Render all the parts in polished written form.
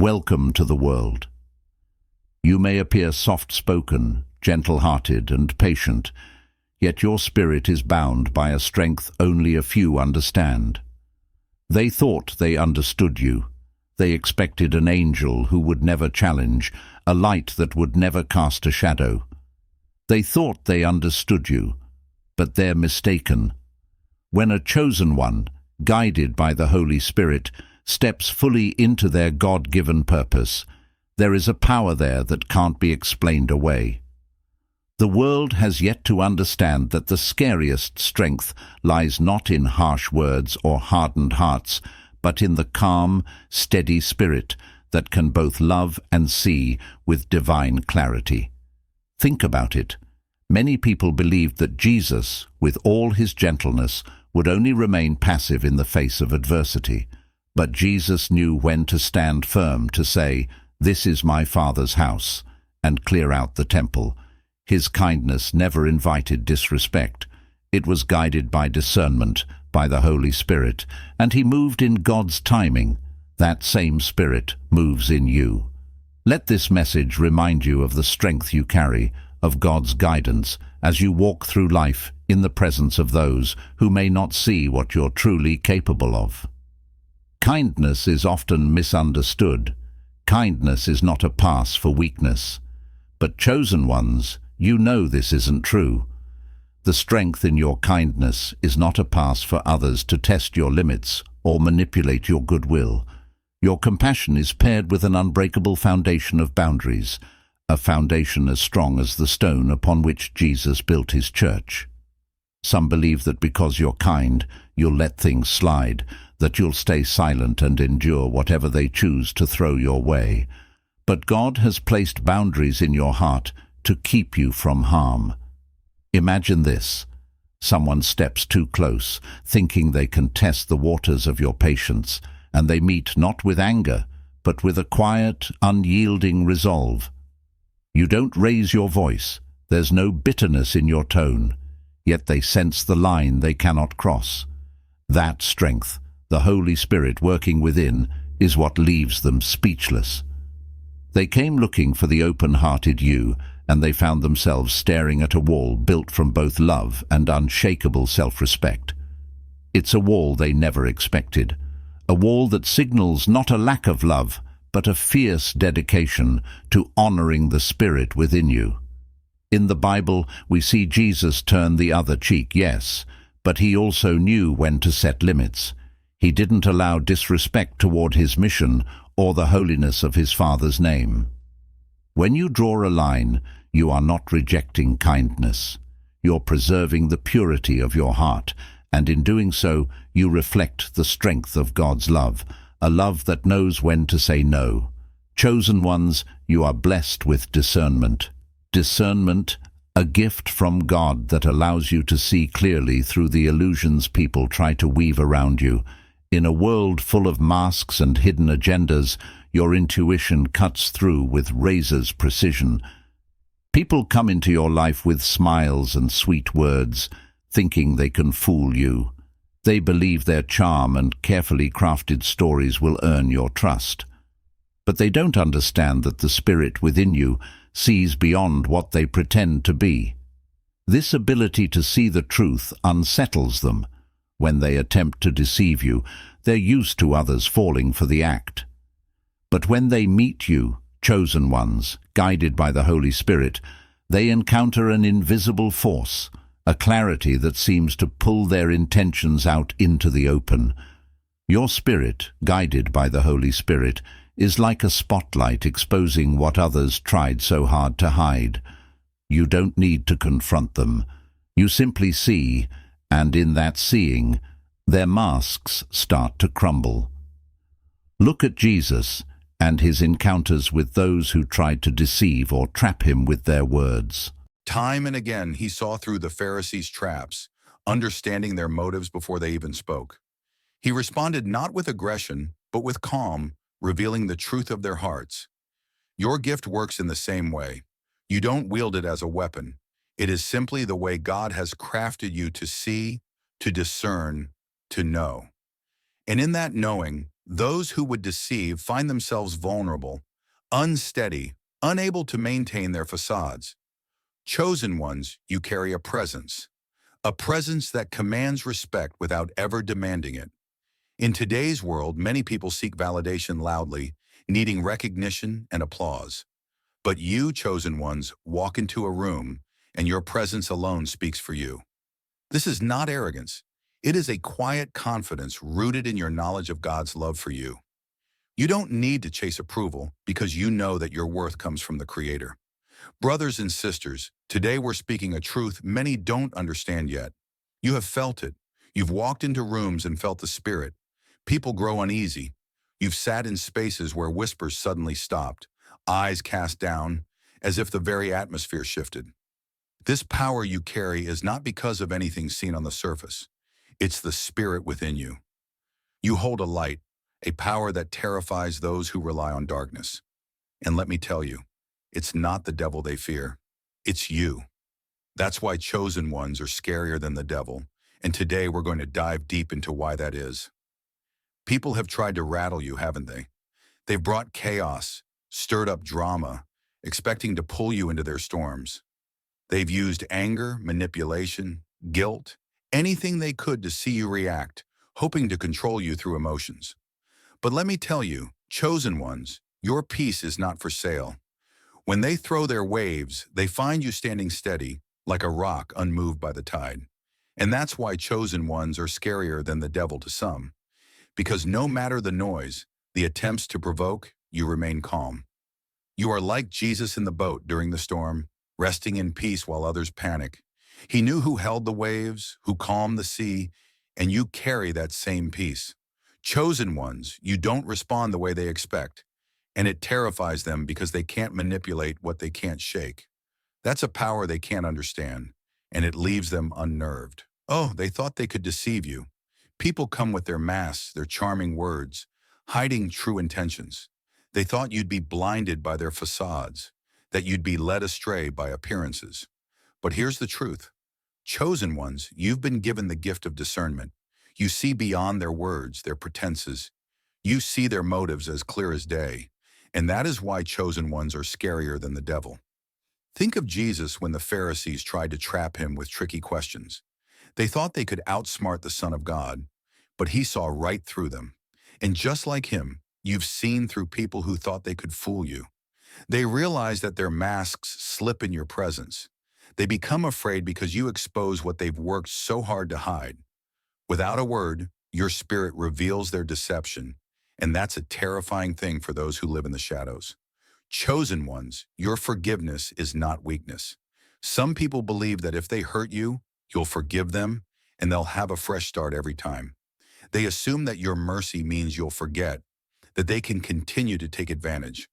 welcome to the world. You may appear soft-spoken, gentle-hearted and patient, yet your spirit is bound by a strength only a few understand. They thought they understood you. They expected an angel who would never challenge, a light that would never cast a shadow. They thought they understood you, but they're mistaken. When a chosen one, guided by the Holy Spirit, steps fully into their God-given purpose, there is a power there that can't be explained away. The world has yet to understand that the scariest strength lies not in harsh words or hardened hearts, but in the calm, steady spirit that can both love and see with divine clarity. Think about it. Many people believed that Jesus, with all his gentleness, would only remain passive in the face of adversity. But Jesus knew when to stand firm to say, "This is my Father's house," and clear out the temple. His kindness never invited disrespect. It was guided by discernment, by the Holy Spirit, and he moved in God's timing. That same Spirit moves in you. Let this message remind you of the strength you carry, of God's guidance, as you walk through life in the presence of those who may not see what you're truly capable of. Kindness is often misunderstood. Kindness is not a pass for weakness. But chosen ones, you know this isn't true. The strength in your kindness is not a pass for others to test your limits or manipulate your goodwill. Your compassion is paired with an unbreakable foundation of boundaries, a foundation as strong as the stone upon which Jesus built his church. Some believe that because you're kind, you'll let things slide, that you'll stay silent and endure whatever they choose to throw your way. But God has placed boundaries in your heart to keep you from harm. Imagine this. Someone steps too close, thinking they can test the waters of your patience, and they meet not with anger, but with a quiet, unyielding resolve. You don't raise your voice. There's no bitterness in your tone, yet they sense the line they cannot cross. That strength, the Holy Spirit working within, is what leaves them speechless. They came looking for the open-hearted you, and they found themselves staring at a wall built from both love and unshakable self-respect. It's a wall they never expected, a wall that signals not a lack of love, but a fierce dedication to honoring the Spirit within you. In the Bible, we see Jesus turn the other cheek, yes, but he also knew when to set limits. He didn't allow disrespect toward his mission or the holiness of his Father's name. When you draw a line, you are not rejecting kindness. You're preserving the purity of your heart, and in doing so, you reflect the strength of God's love, a love that knows when to say no. Chosen ones, you are blessed with discernment. Discernment, a gift from God that allows you to see clearly through the illusions people try to weave around you. In a world full of masks and hidden agendas, your intuition cuts through with razor's precision. People come into your life with smiles and sweet words, thinking they can fool you. They believe their charm and carefully crafted stories will earn your trust. But they don't understand that the Spirit within you sees beyond what they pretend to be. This ability to see the truth unsettles them. When they attempt to deceive you, they're used to others falling for the act. But when they meet you, chosen ones, guided by the Holy Spirit, they encounter an invisible force, a clarity that seems to pull their intentions out into the open. Your spirit, guided by the Holy Spirit, is like a spotlight exposing what others tried so hard to hide. You don't need to confront them. You simply see, and in that seeing, their masks start to crumble. Look at Jesus and his encounters with those who tried to deceive or trap him with their words. Time and again he saw through the Pharisees' traps, understanding their motives before they even spoke. He responded not with aggression, but with calm, revealing the truth of their hearts. Your gift works in the same way. You don't wield it as a weapon. It is simply the way God has crafted you to see, to discern, to know. And in that knowing, Those who would deceive find themselves vulnerable, unsteady, unable to maintain their facades. Chosen ones, you carry a presence that commands respect without ever demanding it. In today's world, many people seek validation loudly, needing recognition and applause. But you, chosen ones, walk into a room, and your presence alone speaks for you. This is not arrogance. It is a quiet confidence rooted in your knowledge of God's love for you. You don't need to chase approval because you know that your worth comes from the Creator. Brothers and sisters, today we're speaking a truth many don't understand yet. You have felt it. You've walked into rooms and felt the Spirit. People grow uneasy. You've sat in spaces where whispers suddenly stopped, eyes cast down, as if the very atmosphere shifted. This power you carry is not because of anything seen on the surface. It's the Spirit within you. You hold a light, a power that terrifies those who rely on darkness. And let me tell you, it's not the devil they fear. It's you. That's why chosen ones are scarier than the devil. And today we're going to dive deep into why that is. People have tried to rattle you, haven't they? They've brought chaos, stirred up drama, expecting to pull you into their storms. They've used anger, manipulation, guilt, anything they could to see you react, hoping to control you through emotions. But let me tell you, chosen ones, your peace is not for sale. When they throw their waves, they find you standing steady, like a rock unmoved by the tide. And that's why chosen ones are scarier than the devil to some. Because no matter the noise, the attempts to provoke, you remain calm. You are like Jesus in the boat during the storm, resting in peace while others panic. He knew who held the waves, who calmed the sea, and you carry that same peace. Chosen ones, you don't respond the way they expect, and it terrifies them because they can't manipulate what they can't shake. That's a power they can't understand, and it leaves them unnerved. Oh, they thought they could deceive you. People come with their masks, their charming words, hiding true intentions. They thought you'd be blinded by their facades, that you'd be led astray by appearances. But here's the truth. Chosen ones, you've been given the gift of discernment. You see beyond their words, their pretenses. You see their motives as clear as day. And that is why chosen ones are scarier than the devil. Think of Jesus when the Pharisees tried to trap him with tricky questions. They thought they could outsmart the Son of God, but he saw right through them. And just like him, you've seen through people who thought they could fool you. They realize that their masks slip in your presence. They become afraid because you expose what they've worked so hard to hide. Without a word, your spirit reveals their deception, and that's a terrifying thing for those who live in the shadows. Chosen ones, your forgiveness is not weakness. Some people believe that if they hurt you, you'll forgive them, and they'll have a fresh start every time. They assume that your mercy means you'll forget, that they can continue to take advantage.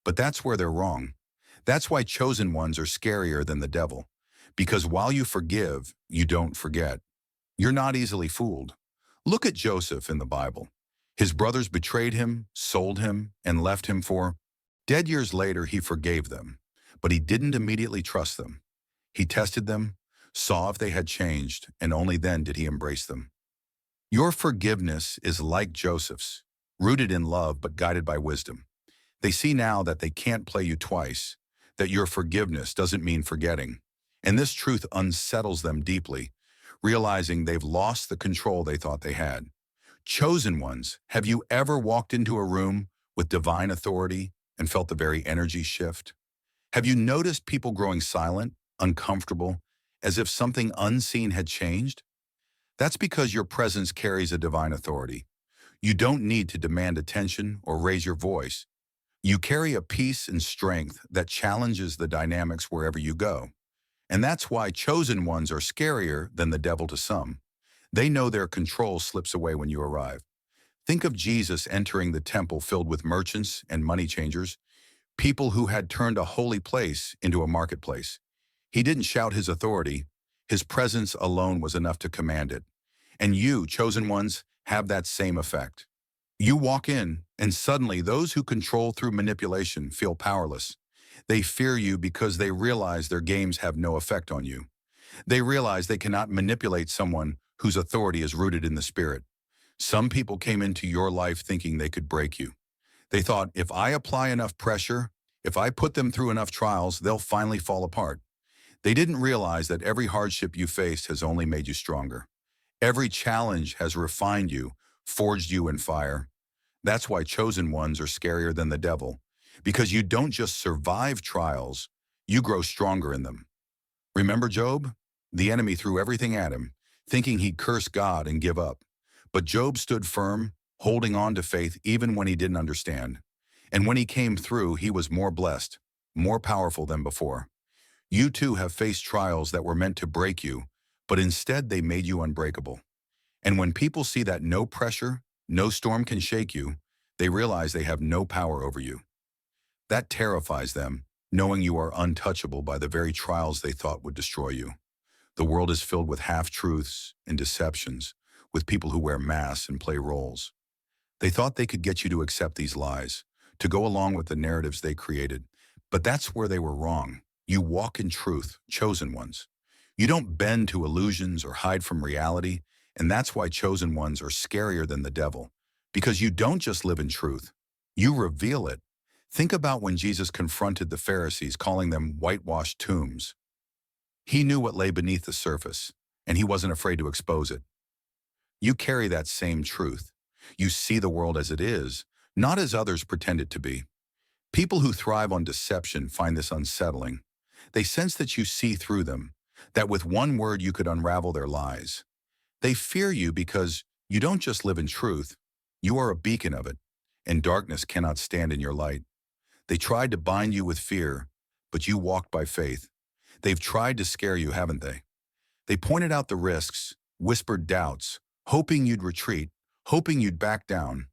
But that's where they're wrong. That's why chosen ones are scarier than the devil. Because while you forgive, you don't forget. You're not easily fooled. Look at Joseph in the Bible. His brothers betrayed him, sold him, and left him for dead. Years later, he forgave them, but he didn't immediately trust them. He tested them, saw if they had changed, and only then did he embrace them. Your forgiveness is like Joseph's, rooted in love but guided by wisdom. They see now that they can't play you twice, that your forgiveness doesn't mean forgetting. And this truth unsettles them deeply, realizing they've lost the control they thought they had. Chosen ones, have you ever walked into a room with divine authority and felt the very energy shift? Have you noticed people growing silent, uncomfortable, as if something unseen had changed? That's because your presence carries a divine authority. You don't need to demand attention or raise your voice. You carry a peace and strength that challenges the dynamics wherever you go. And that's why chosen ones are scarier than the devil to some. They know their control slips away when you arrive. Think of Jesus entering the temple filled with merchants and money changers, people who had turned a holy place into a marketplace. He didn't shout his authority. His presence alone was enough to command it. And you, chosen ones, have that same effect. You walk in, and suddenly those who control through manipulation feel powerless. They fear you because they realize their games have no effect on you. They realize they cannot manipulate someone whose authority is rooted in the Spirit. Some people came into your life thinking they could break you. They thought, if I apply enough pressure, if I put them through enough trials, they'll finally fall apart. They didn't realize that every hardship you faced has only made you stronger. Every challenge has refined you, forged you in fire. That's why chosen ones are scarier than the devil, because you don't just survive trials, you grow stronger in them. Remember Job? The enemy threw everything at him, thinking he'd curse God and give up. But Job stood firm, holding on to faith even when he didn't understand. And when he came through, he was more blessed, more powerful than before. You too have faced trials that were meant to break you, but instead they made you unbreakable. And when people see that no pressure, no storm can shake you, they realize they have no power over you. That terrifies them, knowing you are untouchable by the very trials they thought would destroy you. The world is filled with half-truths and deceptions, with people who wear masks and play roles. They thought they could get you to accept these lies, to go along with the narratives they created. But that's where they were wrong. You walk in truth, chosen ones. You don't bend to illusions or hide from reality, and that's why chosen ones are scarier than the devil. Because you don't just live in truth, you reveal it. Think about when Jesus confronted the Pharisees, calling them whitewashed tombs. He knew what lay beneath the surface, and he wasn't afraid to expose it. You carry that same truth. You see the world as it is, not as others pretend it to be. People who thrive on deception find this unsettling. They sense that you see through them, that with one word you could unravel their lies. They fear you because you don't just live in truth, you are a beacon of it, and darkness cannot stand in your light. They tried to bind you with fear, but you walked by faith. They've tried to scare you, haven't they? They pointed out the risks, whispered doubts, hoping you'd retreat, hoping you'd back down.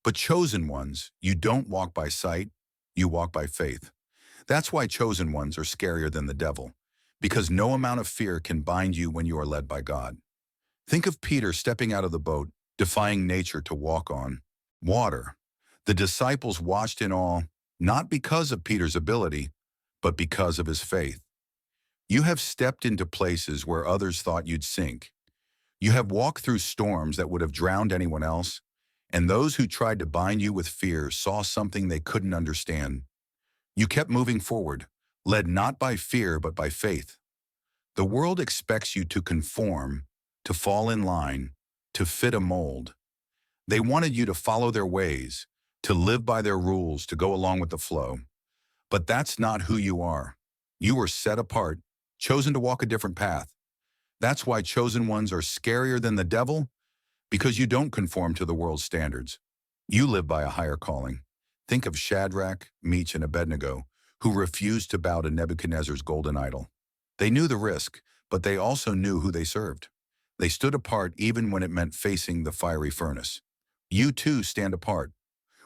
But chosen ones, you don't walk by sight, you walk by faith. That's why chosen ones are scarier than the devil, because no amount of fear can bind you when you are led by God. Think of Peter stepping out of the boat, defying nature to walk on water. The disciples watched in awe, not because of Peter's ability, but because of his faith. You have stepped into places where others thought you'd sink. You have walked through storms that would have drowned anyone else, and those who tried to bind you with fear saw something they couldn't understand. You kept moving forward, led not by fear but by faith. The world expects you to conform, to fall in line, to fit a mold. They wanted you to follow their ways, to live by their rules, to go along with the flow. But that's not who you are. You were set apart, chosen to walk a different path. That's why chosen ones are scarier than the devil, because you don't conform to the world's standards. You live by a higher calling. Think of Shadrach, Meshach, and Abednego, who refused to bow to Nebuchadnezzar's golden idol. They knew the risk, but they also knew who they served. They stood apart even when it meant facing the fiery furnace. You too stand apart.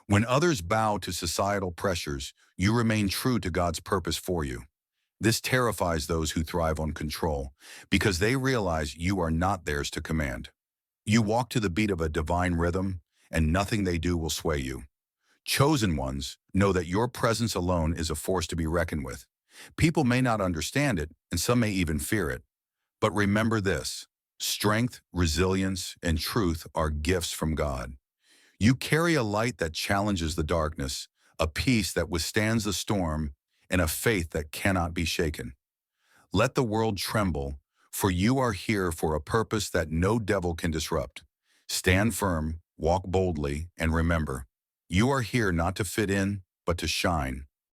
When others bow to societal pressures, you remain true to God's purpose for you. This terrifies those who thrive on control, because they realize you are not theirs to command. You walk to the beat of a divine rhythm, and nothing they do will sway you. Chosen ones know that your presence alone is a force to be reckoned with. People may not understand it, and some may even fear it. But remember this: strength, resilience, and truth are gifts from God. You carry a light that challenges the darkness, a peace that withstands the storm, and a faith that cannot be shaken. Let the world tremble, for you are here for a purpose that no devil can disrupt. Stand firm, walk boldly, and remember, you are here not to fit in, but to shine.